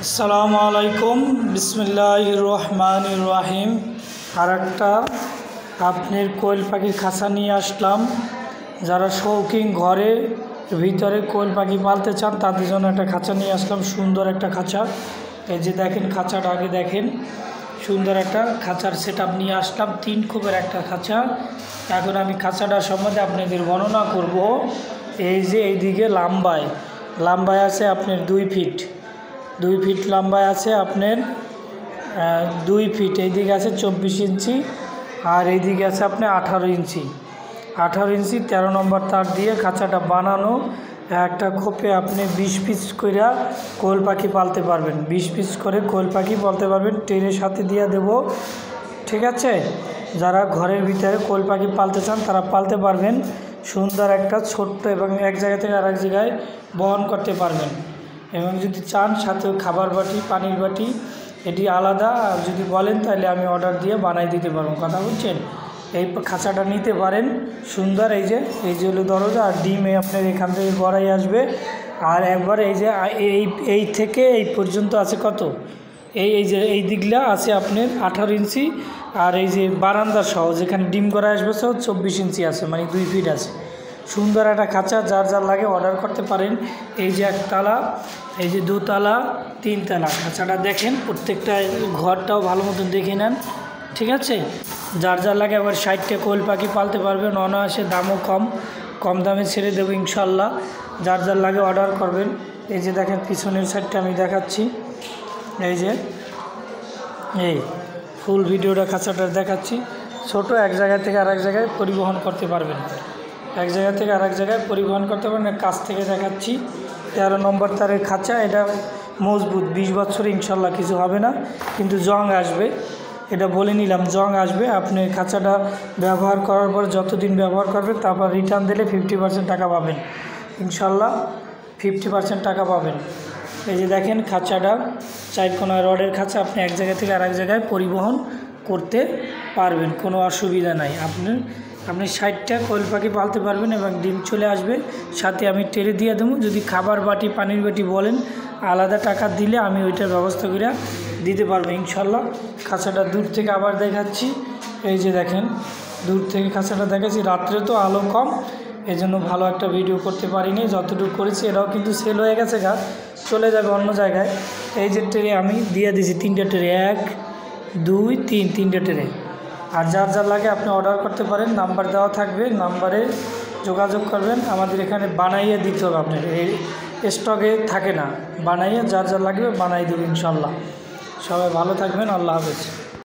আসসালামু আলাইকুম বিসমিল্লাহির রহমানির রহিম। আর একটা আপনার কোয়েল পাখির খাঁচা নিয়ে আসলাম। যারা শৌখিন ঘরে ভিতরে কোয়েল পাখি পালতে চান তাদের জন্য একটা খাঁচা নিয়ে আসলাম, সুন্দর একটা খাঁচা। এই যে দেখেন খাঁচাটা আগে দেখেন, সুন্দর একটা খাঁচার সেটআপ নিয়ে আসলাম, 3 খোপের একটা খাঁচা। এখন আমি খাঁচাটা সম্বন্ধে আপনাদের বর্ণনা করব। এই যে এইদিকে লাম্বায় আছে আপনার 2 ফিট, 2 ফিট লম্বায় আছে আপনার 2 ফিট, এইদিকে আছে 24 ইঞ্চি আর এইদিকে আছে আপনার 18 ইঞ্চি। 18 ইঞ্চি 13 নম্বর তার দিয়ে খাঁচাটা বানানো। একটা খোপে আপনি 20 পিস করে কোয়েল পাখি পালতে পারবেন, 20 পিস করে কোয়েল পাখি পালতে পারবেন। ট্রেনের সাথে দিয়ে দেব, ঠিক আছে? যারা ঘরের ভিতরে কোয়েল পাখি পালতে চান তারা পালতে পারবেন। সুন্দর একটা ছোট্ট এবং এক জায়গা থেকে আরেক জায়গায় বহন করতে পারবেন। এবং যদি চান সাথে খাবার বাটি, পানির বাটি এটি আলাদা যদি বলেন তাহলে আমি অর্ডার দিয়ে বানাই দিতে পারবো। কথা বলছেন? এই খাঁচাটা নিতে পারেন। সুন্দর এই যে হলো দরজা, আর ডিমে আপনার এখান থেকে গড়াই আসবে। আর একবার এই যে এই থেকে এই পর্যন্ত আছে কত, এই যে এই দিকলা আছে আপনার 18 ইঞ্চি, আর এই যে বারান্দা সহ যেখানে ডিম গড়াই আসবে সহ 24 ইঞ্চি আছে, মানে 2 ফিট আছে। সুন্দর একটা খাঁচা, যার লাগে অর্ডার করতে পারেন। এই যে 1 তালা, এই যে 2 তালা, 3 তালা খাঁচাটা দেখেন। প্রত্যেকটা ঘরটাও ভালো মতন দেখে নেন, ঠিক আছে? যার লাগে আবার 60টা কোয়েল পাখি পালতে পারবেন অনায়াসে, দামও কম দামে ছেড়ে দেবো ইনশাল্লাহ। যার লাগে অর্ডার করবেন। এই যে দেখেন পিছনের সাইডটা আমি দেখাচ্ছি, এই যে এই ফুল ভিডিওটা খাঁচাটা দেখাচ্ছি। ছোট এক জায়গা থেকে আরেক জায়গায় পরিবহন করতে পারবেন, এক জায়গা থেকে আরেক জায়গায় পরিবহন করতে পারবেন। কাছ থেকে দেখাচ্ছি 13 নম্বর তারের খাঁচা। এটা মজবুত, 20 বছরে ইনশাল্লাহ কিছু হবে না, কিন্তু জং আসবে, এটা বলে নিলাম, জং আসবে। আপনি খাঁচাটা ব্যবহার করার পর যতদিন ব্যবহার করবেন তারপর রিটার্ন দিলে 50% টাকা পাবেন ইনশাল্লাহ, 50% টাকা পাবেন। এই যে দেখেন খাঁচাটা 4 কোণা রডের খাঁচা, আপনি এক জায়গা থেকে আরেক জায়গায় পরিবহন করতে পারবেন, কোনো অসুবিধা নাই। আপনি 60টা কোয়েল পাখি পালতে পারবেন এবং ডিম চলে আসবে। সাথে আমি টেরে দিয়ে দেবো। যদি খাবার বাটি, পানির বাটি বলেন আলাদা টাকা দিলে আমি ওইটার ব্যবস্থা করে দিতে পারবো ইনশাল্লাহ। খাঁচাটা দূর থেকে আবার দেখাচ্ছি, এই যে দেখেন দূর থেকে খাঁচাটা দেখাচ্ছি। রাত্রে তো আলো কম, এই জন্য ভালো একটা ভিডিও করতে পারিনি। যতটুকু করেছি এটাও কিন্তু সেল হয়ে গেছে, চলে যাবে অন্য জায়গায়। এই যে ট্রে আমি দিয়ে দিয়েছি 3টে ট্রে, 1 2 3, 3টে ট্রে। আর যার লাগে আপনি অর্ডার করতে পারেন, নাম্বার দেওয়া থাকবে, নাম্বারে যোগাযোগ করবেন। আমাদের এখানে বানাইয়ে দিতে হবে, আপনার এই স্টকে থাকে না, বানাইয়ে যার লাগবে বানাই দেবে ইনশাল্লাহ। সবাই ভালো থাকবেন, আল্লাহ হাফেজ।